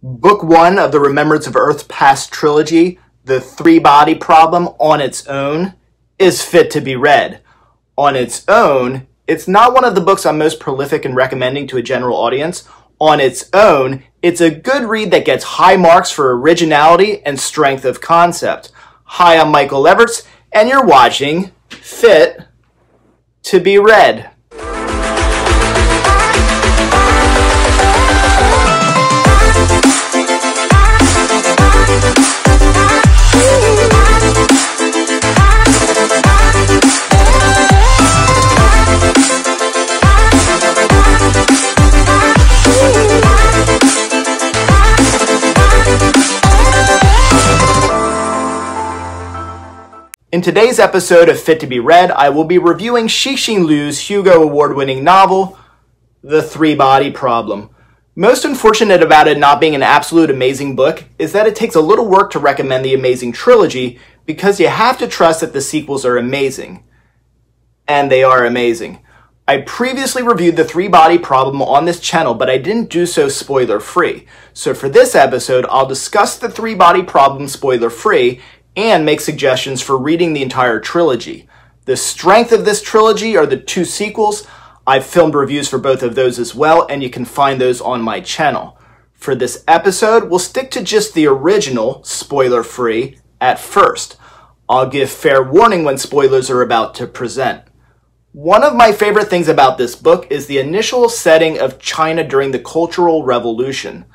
Book 1 of the Remembrance of Earth's Past trilogy, The Three-Body Problem, on its own, is fit to be read. On its own, it's not one of the books I'm most prolific in recommending to a general audience. On its own, it's a good read that gets high marks for originality and strength of concept. Hi, I'm Michael Leverts, and you're watching Fit to be Read. In today's episode of Fit to be Read, I will be reviewing Cixin Liu's Hugo Award-winning novel, The Three-Body Problem. Most unfortunate about it not being an absolute amazing book is that it takes a little work to recommend the amazing trilogy because you have to trust that the sequels are amazing. And they are amazing. I previously reviewed The Three-Body Problem on this channel, but I didn't do so spoiler-free. So for this episode, I'll discuss The Three-Body Problem spoiler-free and make suggestions for reading the entire trilogy. The strength of this trilogy are the two sequels. I've filmed reviews for both of those as well, and you can find those on my channel. For this episode, we'll stick to just the original, spoiler-free, at first. I'll give fair warning when spoilers are about to present. One of my favorite things about this book is the initial setting of China during the Cultural Revolution.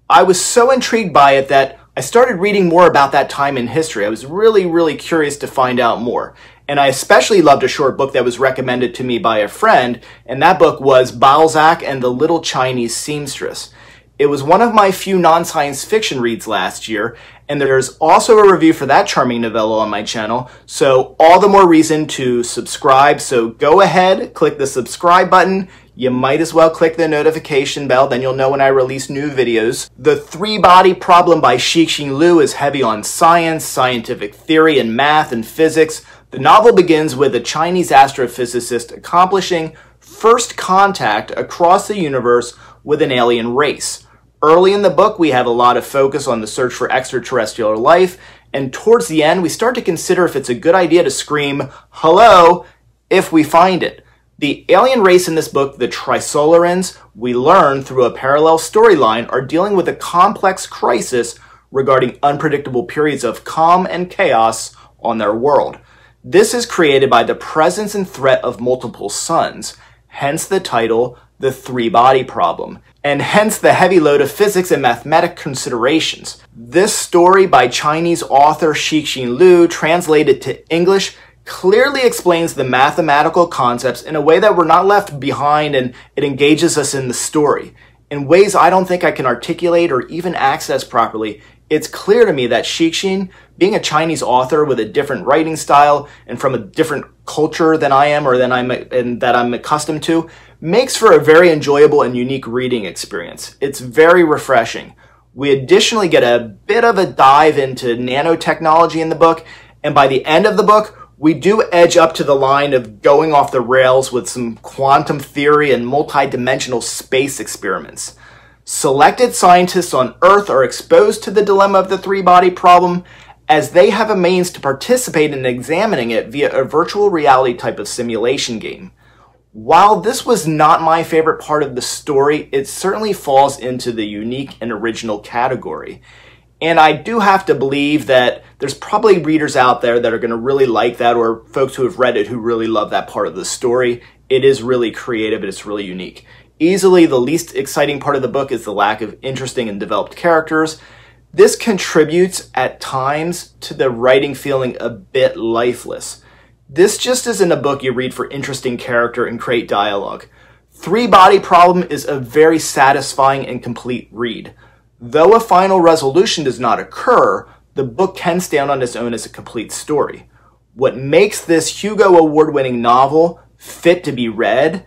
I was so intrigued by it that I started reading more about that time in history. I was really curious to find out more. And I especially loved a short book that was recommended to me by a friend, and that book was Balzac and the Little Chinese Seamstress. It was one of my few non-science fiction reads last year, and there's also a review for that charming novella on my channel, so all the more reason to subscribe. So go ahead, click the subscribe button. You might as well click the notification bell, then you'll know when I release new videos. The Three-Body Problem by Cixin Liu is heavy on science, scientific theory, and math and physics. The novel begins with a Chinese astrophysicist accomplishing first contact across the universe with an alien race. Early in the book, we have a lot of focus on the search for extraterrestrial life, and towards the end, we start to consider if it's a good idea to scream, "Hello," if we find it. The alien race in this book, the Trilogies, we learn through a parallel storyline, are dealing with a complex crisis regarding unpredictable periods of calm and chaos on their world. This is created by the presence and threat of multiple suns, hence the title, The Three-Body Problem, and hence the heavy load of physics and mathematic considerations. This story by Chinese author Cixin Liu, translated to English, clearly explains the mathematical concepts in a way that we're not left behind, and it engages us in the story. In ways I don't think I can articulate or even access properly, it's clear to me that Cixin, being a Chinese author with a different writing style and from a different culture than I am or that I'm accustomed to, makes for a very enjoyable and unique reading experience. It's very refreshing. We additionally get a bit of a dive into nanotechnology in the book, and by the end of the book, we do edge up to the line of going off the rails with some quantum theory and multi-dimensional space experiments. Selected scientists on Earth are exposed to the dilemma of the three-body problem as they have a means to participate in examining it via a virtual reality type of simulation game. While this was not my favorite part of the story, it certainly falls into the unique and original category. And I do have to believe that there's probably readers out there that are going to really like that, or folks who have read it who really love that part of the story. It is really creative and it's really unique. Easily the least exciting part of the book is the lack of interesting and developed characters. This contributes at times to the writing feeling a bit lifeless. This just isn't a book you read for interesting character and great dialogue. Three-Body Problem is a very satisfying and complete read. Though a final resolution does not occur, the book can stand on its own as a complete story. What makes this Hugo Award-winning novel fit to be read,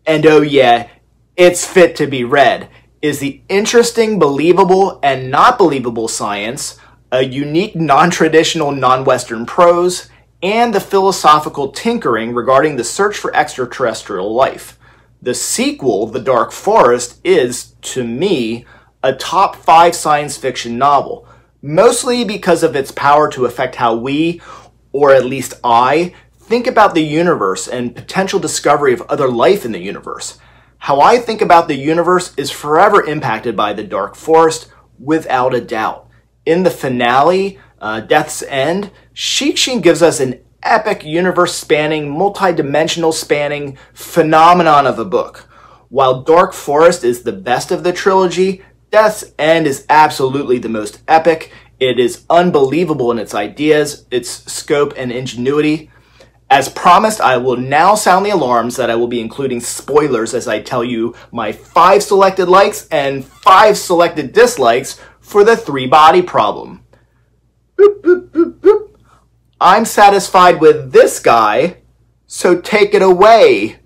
and oh yeah, it's fit to be read, is the interesting, believable, and not believable science, a unique, non-traditional, non-Western prose, and the philosophical tinkering regarding the search for extraterrestrial life. The sequel, The Dark Forest, is, to me, a top 5 science fiction novel, mostly because of its power to affect how we, or at least I, think about the universe and potential discovery of other life in the universe. How I think about the universe is forever impacted by the Dark Forest, without a doubt. In the finale, Death's End, Cixin gives us an epic universe-spanning, multi-dimensional spanning phenomenon of a book. While Dark Forest is the best of the trilogy, Death's End is absolutely the most epic. It is unbelievable in its ideas, its scope, and ingenuity. As promised, I will now sound the alarms that I will be including spoilers as I tell you my 5 selected likes and 5 selected dislikes for the 3-body problem. Boop, boop, boop, boop. I'm satisfied with this guy, so take it away,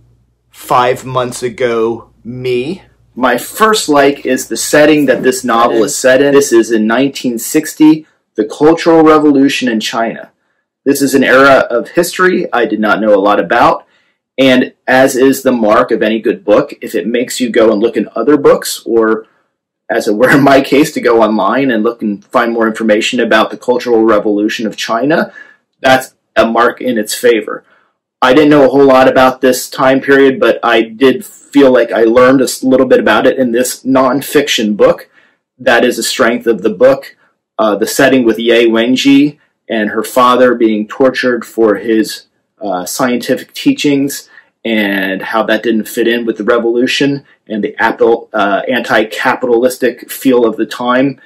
5 months ago, me. My first like is the setting that this novel is set in. This is in 1960, the Cultural Revolution in China. This is an era of history I did not know a lot about, and as is the mark of any good book, if it makes you go and look in other books, or as it were in my case, to go online and look and find more information about the Cultural Revolution of China, that's a mark in its favor. I didn't know a whole lot about this time period, but I did feel like I learned a little bit about it in this non-fiction book. That is a strength of the book. The setting with Ye Wenji and her father being tortured for his scientific teachings, and how that didn't fit in with the revolution and the anti-capitalistic feel of the time.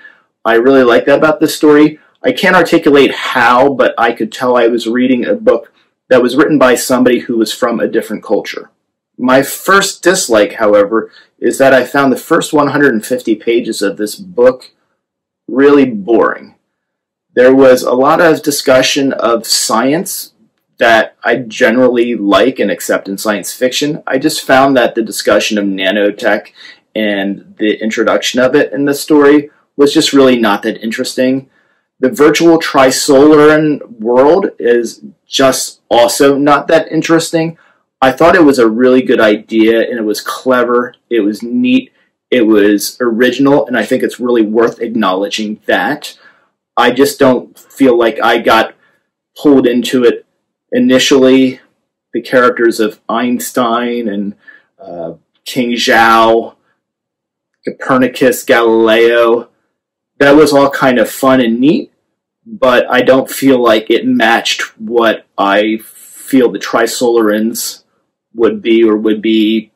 I really like that about this story. I can't articulate how, but I could tell I was reading a book that was written by somebody who was from a different culture. My first dislike, however, is that I found the first 150 pages of this book really boring. There was a lot of discussion of science that I generally like and accept in science fiction. I just found that the discussion of nanotech and the introduction of it in the story was just really not that interesting. The virtual trisolaran world is just also not that interesting. I thought it was a really good idea, and it was clever, it was neat, it was original, and I think it's really worth acknowledging that. I just don't feel like I got pulled into it initially. The characters of Einstein and King Zhao, Copernicus, Galileo, that was all kind of fun and neat, but I don't feel like it matched what I feel the Trisolarans would be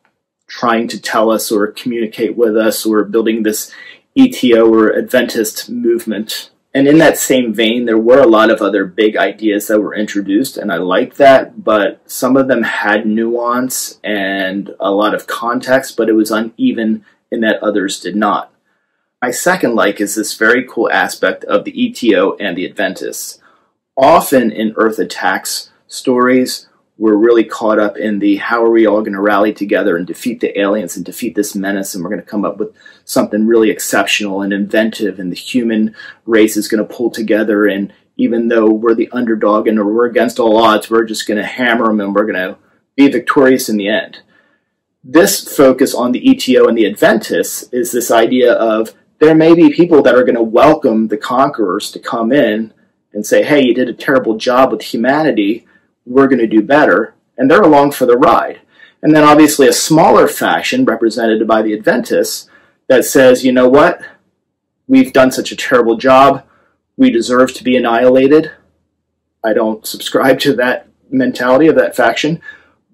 trying to tell us or communicate with us, or building this ETO or Adventist movement. And in that same vein, there were a lot of other big ideas that were introduced, and I liked that, but some of them had nuance and a lot of context, but it was uneven in that others did not. My second like is this very cool aspect of the ETO and the Adventists. Often in Earth Attacks stories, we're really caught up in the how are we all going to rally together and defeat the aliens and defeat this menace, and we're going to come up with something really exceptional and inventive, and the human race is going to pull together, and even though we're the underdog and we're against all odds, we're just going to hammer them and we're going to be victorious in the end. This focus on the ETO and the Adventists is this idea of there may be people that are going to welcome the conquerors to come in and say, hey, you did a terrible job with humanity, we're going to do better, and they're along for the ride. And then obviously a smaller faction represented by the Adventists that says, you know what, we've done such a terrible job, we deserve to be annihilated. I don't subscribe to that mentality of that faction,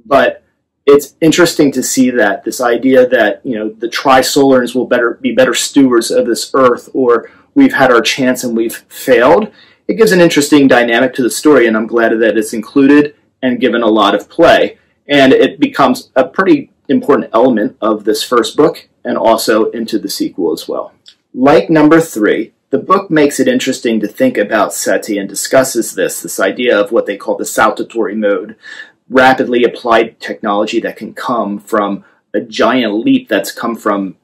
but it's interesting to see that, this idea that, you know, the Trisolarans will be better stewards of this earth, or we've had our chance and we've failed. It gives an interesting dynamic to the story, and I'm glad that it's included and given a lot of play. And it becomes a pretty important element of this first book, and also into the sequel as well. Like number 3, the book makes it interesting to think about SETI and discusses this idea of what they call the saltatory mode, rapidly applied technology that can come from a giant leap that's come from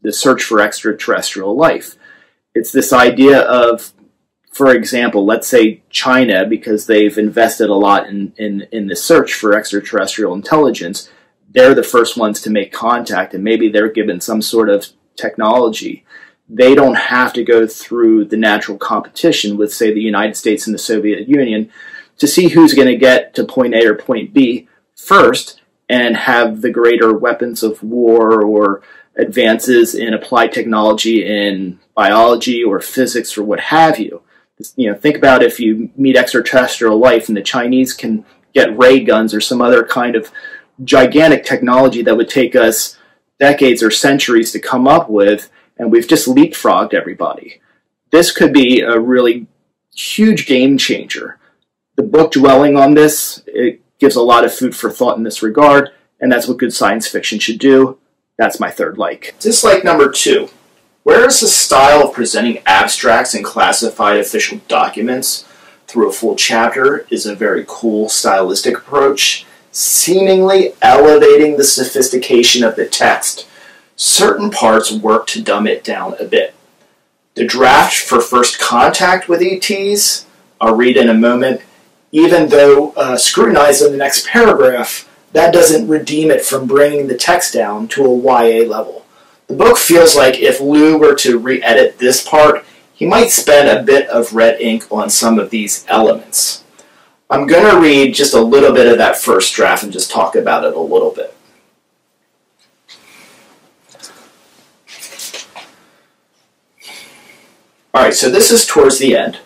the search for extraterrestrial life. It's this idea of, for example, let's say China, because they've invested a lot in the search for extraterrestrial intelligence, they're the first ones to make contact, and maybe they're given some sort of technology They don't have to go through the natural competition with, say, the United States and the Soviet Union to see who's going to get to point A or point B first and have the greater weapons of war or advances in applied technology in biology or physics or what have you. Think about if you meet extraterrestrial life and the Chinese can get ray guns or some other kind of gigantic technology that would take us decades or centuries to come up with, and we've just leapfrogged everybody. This could be a really huge game changer. The book dwelling on this, it gives a lot of food for thought in this regard, and that's what good science fiction should do. That's my third like. Dislike number 2. Whereas the style of presenting abstracts and classified official documents through a full chapter is a very cool stylistic approach, seemingly elevating the sophistication of the text, certain parts work to dumb it down a bit. The draft for first contact with ETs, I'll read in a moment, even though scrutinized in the next paragraph, that doesn't redeem it from bringing the text down to a YA level. The book feels like if Lou were to re-edit this part, he might spend a bit of red ink on some of these elements. I'm going to read just a little bit of that first draft and just talk about it a little bit. Alright, so this is towards the end.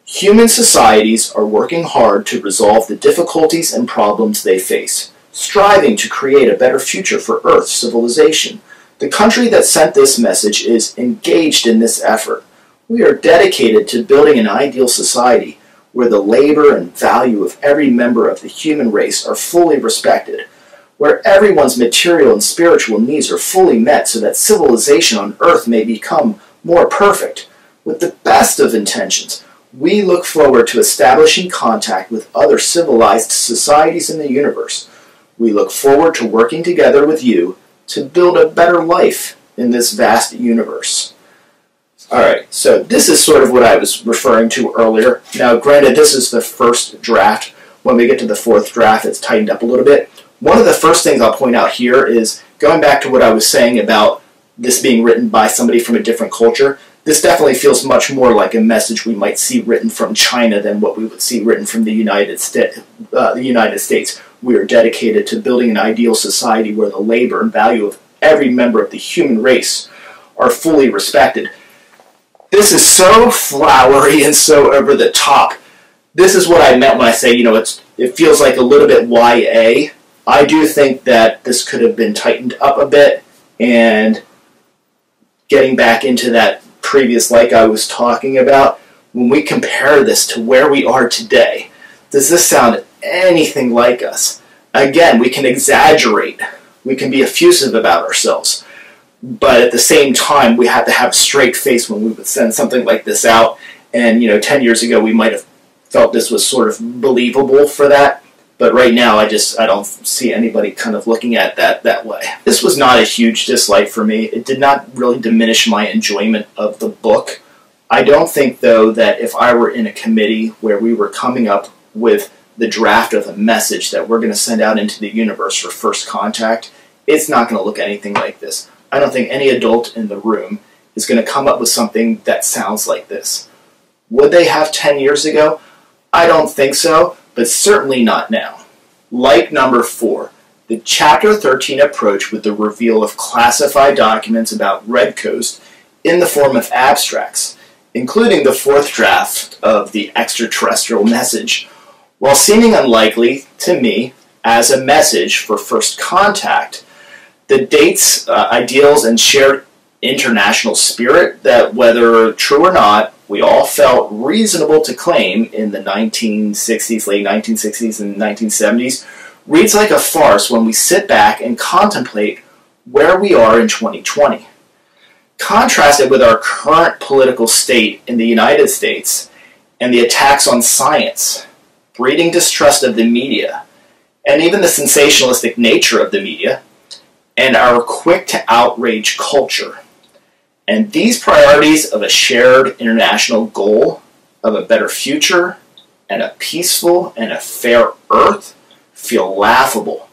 Human societies are working hard to resolve the difficulties and problems they face, striving to create a better future for Earth's civilization. The country that sent this message is engaged in this effort. We are dedicated to building an ideal society where the labor and value of every member of the human race are fully respected, where everyone's material and spiritual needs are fully met so that civilization on Earth may become more perfect. With the best of intentions, we look forward to establishing contact with other civilized societies in the universe. We look forward to working together with you to build a better life in this vast universe. Alright, so this is sort of what I was referring to earlier. Now, granted, this is the first draft. When we get to the fourth draft, it's tightened up a little bit. One of the first things I'll point out here is, going back to what I was saying about this being written by somebody from a different culture, this definitely feels much more like a message we might see written from China than what we would see written from the United States. We are dedicated to building an ideal society where the labor and value of every member of the human race are fully respected. This is so flowery and so over the top. This is what I meant when I say, it feels like a little bit YA. I do think that this could have been tightened up a bit, and getting back into that previous like I was talking about, when we compare this to where we are today, does this sound anything like us? Again, we can exaggerate. We can be effusive about ourselves. But at the same time, we have to have a straight face when we would send something like this out. And, 10 years ago, we might have felt this was sort of believable for that. But right now, I don't see anybody kind of looking at that way. This was not a huge dislike for me. It did not really diminish my enjoyment of the book. I don't think, though, that if I were in a committee where we were coming up with the draft of a message that we're going to send out into the universe for first contact, it's not going to look anything like this. I don't think any adult in the room is going to come up with something that sounds like this. Would they have 10 years ago? I don't think so, but certainly not now. Like number 4, the Chapter 13 approach with the reveal of classified documents about Red Coast in the form of abstracts, including the fourth draft of the extraterrestrial message, while seeming unlikely to me as a message for first contact, the dates, ideals, and shared international spirit that, whether true or not, we all felt reasonable to claim in the 1960s, late 1960s and 1970s, reads like a farce when we sit back and contemplate where we are in 2020. Contrast it with our current political state in the United States and the attacks on science, breeding distrust of the media, and even the sensationalistic nature of the media, and our quick-to-outrage culture. And these priorities of a shared international goal of a better future and a peaceful and a fair Earth feel laughable.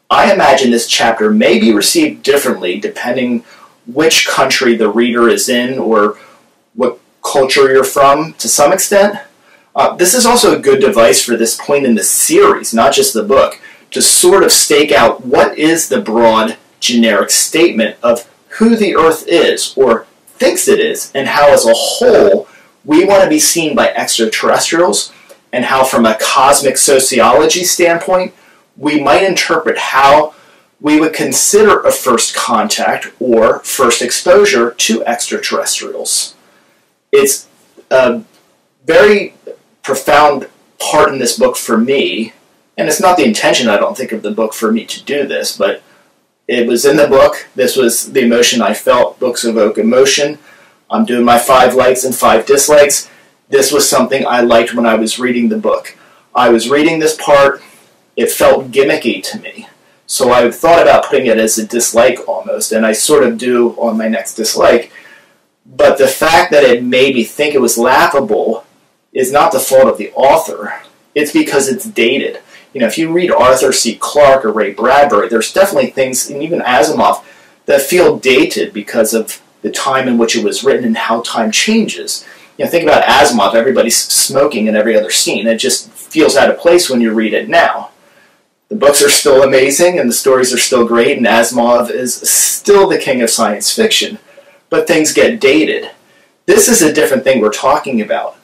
I imagine this chapter may be received differently depending which country the reader is in or what culture you're from to some extent. This is also a good device for this point in the series, not just the book, to sort of stake out what is the broad generic statement of who the Earth is or thinks it is, and how as a whole we want to be seen by extraterrestrials, and how from a cosmic sociology standpoint we might interpret how we would consider a first contact or first exposure to extraterrestrials. It's a very profound part in this book for me, and it's not the intention, I don't think, of the book for me to do this, but it was in the book. This was the emotion I felt. Books evoke emotion. I'm doing my 5 likes and 5 dislikes. This was something I liked when I was reading the book. I was reading this part, it felt gimmicky to me. So I thought about putting it as a dislike almost, and I sort of do on my next dislike. But the fact that it made me think it was laughable is not the fault of the author. It's because it's dated. You know, if you read Arthur C. Clarke or Ray Bradbury, there's definitely things, and even Asimov, that feel dated because of the time in which it was written and how time changes. You know, think about Asimov, everybody's smoking in every other scene. It just feels out of place when you read it now. The books are still amazing, and the stories are still great, and Asimov is still the king of science fiction. But things get dated. This is a different thing we're talking about.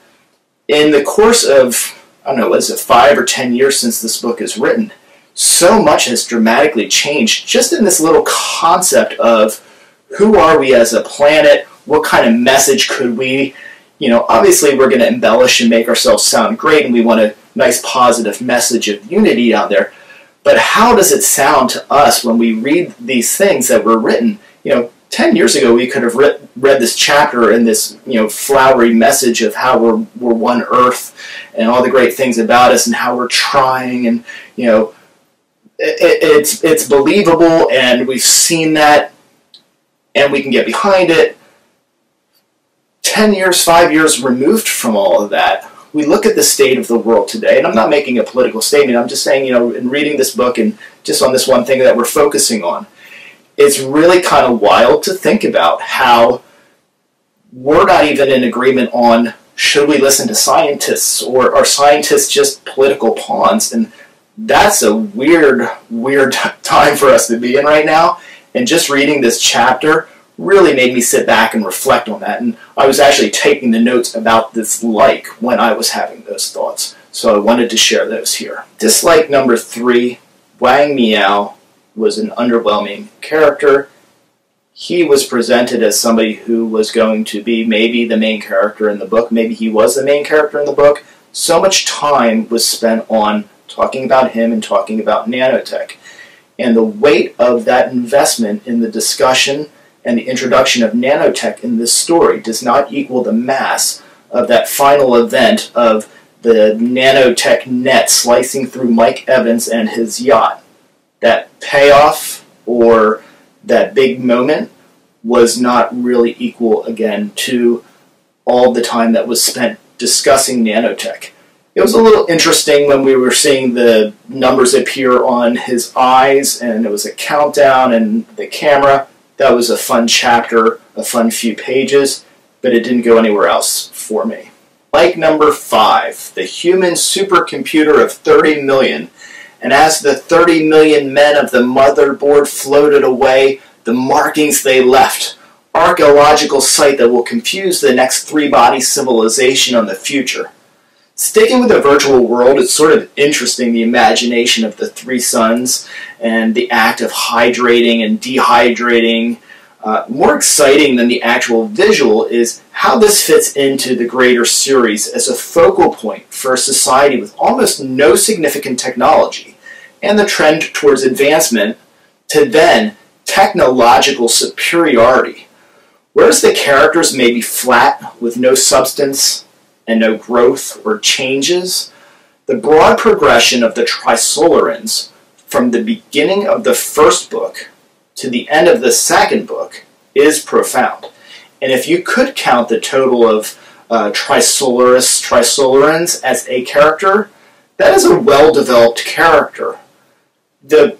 In the course of, I don't know, what is it, 5 or 10 years since this book is written, so much has dramatically changed just in this little concept of who are we as a planet, what kind of message could we, you know, obviously we're going to embellish and make ourselves sound great, and we want a nice positive message of unity out there, but how does it sound to us when we read these things that were written? You know, 10 years ago we could have read this chapter and this, you know, flowery message of how we're one Earth and all the great things about us and how we're trying, and, you know, it's believable, and we've seen that and we can get behind it. 10 years, 5 years removed from all of that, we look at the state of the world today, and I'm not making a political statement, I'm just saying, you know, in reading this book and just on this one thing that we're focusing on, it's really kind of wild to think about how we're not even in agreement on should we listen to scientists, or are scientists just political pawns? And that's a weird, weird time for us to be in right now. And just reading this chapter really made me sit back and reflect on that. And I was actually taking the notes about this like when I was having those thoughts. So I wanted to share those here. Dislike number 3, Wang Miao was an underwhelming character. He was presented as somebody who was going to be maybe the main character in the book. Maybe he was the main character in the book. So much time was spent on talking about him and talking about nanotech. And the weight of that investment in the discussion and the introduction of nanotech in this story does not equal the mass of that final event of the nanotech net slicing through Mike Evans and his yacht. That payoff, or that big moment, was not really equal, again, to all the time that was spent discussing nanotech. It was a little interesting when we were seeing the numbers appear on his eyes, and it was a countdown and the camera. That was a fun chapter, a fun few pages, but it didn't go anywhere else for me. Like number 5, the human supercomputer of 30 million. And as the 30 million men of the motherboard floated away, the markings they left, archaeological site that will confuse the next 3-body civilization on the future. Sticking with the virtual world, it's sort of interesting, the imagination of the 3 suns and the act of hydrating and dehydrating. More exciting than the actual visual is how this fits into the greater series as a focal point for a society with almost no significant technology, and the trend towards advancement to then technological superiority. Whereas the characters may be flat with no substance and no growth or changes, the broad progression of the Trisolarans from the beginning of the first book to the end of the second book is profound. And if you could count the total of Trisolarans as a character, that is a well-developed character. The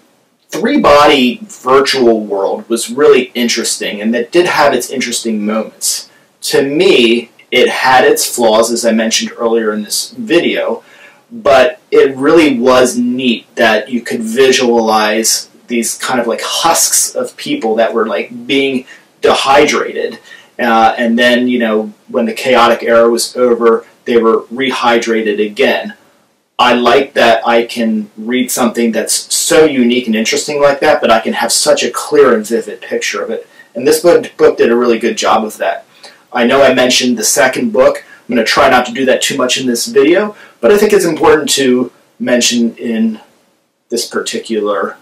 three-body virtual world was really interesting, and that did have its interesting moments. To me, it had its flaws, as I mentioned earlier in this video, but it really was neat that you could visualize these kind of like husks of people that were like being dehydrated. And then, you know, when the chaotic era was over, they were rehydrated again. I like that I can read something that's so unique and interesting like that, but I can have such a clear and vivid picture of it. And this book did a really good job of that. I know I mentioned the second book. I'm going to try not to do that too much in this video, but I think it's important to mention in this particular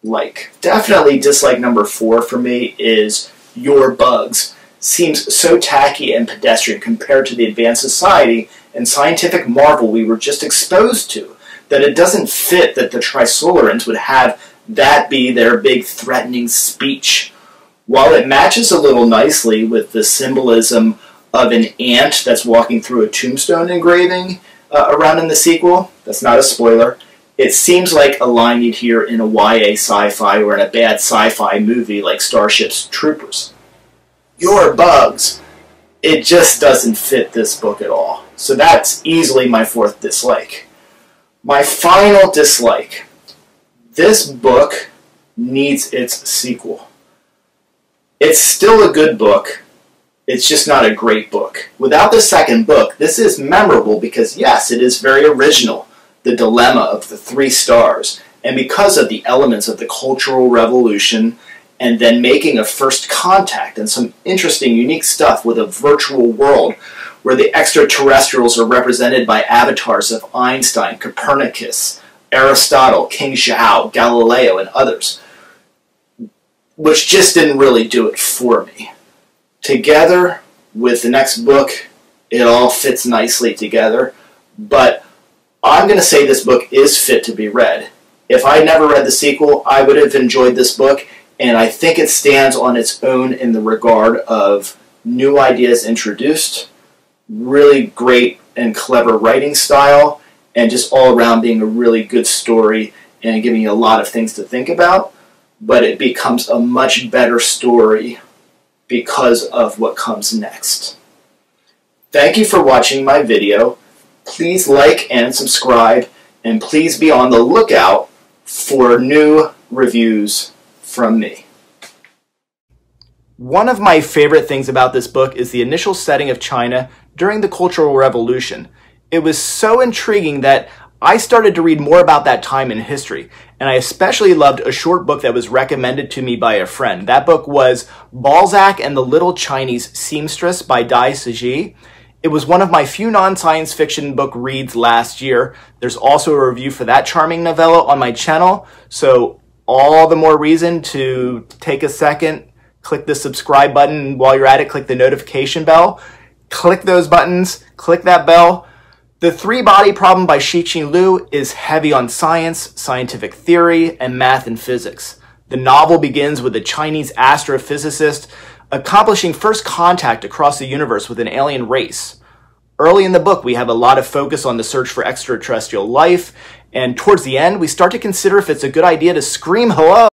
like. Definitely dislike number 4 for me is Your Bugs. Seems so tacky and pedestrian compared to the advanced society and scientific marvel we were just exposed to, that it doesn't fit that the Trisolarans would have that be their big threatening speech. While it matches a little nicely with the symbolism of an ant that's walking through a tombstone engraving around in the sequel, that's not a spoiler, it seems like a line you'd hear in a YA sci-fi or in a bad sci-fi movie like Starship Troopers. Your Bugs. It just doesn't fit this book at all. So that's easily my 4th dislike. My final dislike. This book needs its sequel. It's still a good book. It's just not a great book. Without the second book, this is memorable because, yes, it is very original. The dilemma of the 3 stars. And because of the elements of the Cultural Revolution, and then making a first contact and some interesting, unique stuff with a virtual world where the extraterrestrials are represented by avatars of Einstein, Copernicus, Aristotle, King Zhao, Galileo, and others, which just didn't really do it for me. Together with the next book, it all fits nicely together, but I'm going to say this book is fit to be read. If I never read the sequel, I would have enjoyed this book, and I think it stands on its own in the regard of new ideas introduced, really great and clever writing style, and just all around being a really good story and giving you a lot of things to think about. But it becomes a much better story because of what comes next. Thank you for watching my video. Please like and subscribe, and please be on the lookout for new reviews from me. One of my favorite things about this book is the initial setting of China during the Cultural Revolution. It was so intriguing that I started to read more about that time in history, and I especially loved a short book that was recommended to me by a friend. That book was Balzac and the Little Chinese Seamstress by Cixin. It was one of my few non-science fiction book reads last year. There's also a review for that charming novella on my channel, so all the more reason to take a second, click the subscribe button, and while you're at it, click the notification bell. Click those buttons, click that bell. The Three-Body Problem by Cixin Liu is heavy on science, scientific theory, and math and physics. The novel begins with a Chinese astrophysicist accomplishing first contact across the universe with an alien race. Early in the book, we have a lot of focus on the search for extraterrestrial life, and towards the end, we start to consider if it's a good idea to scream hello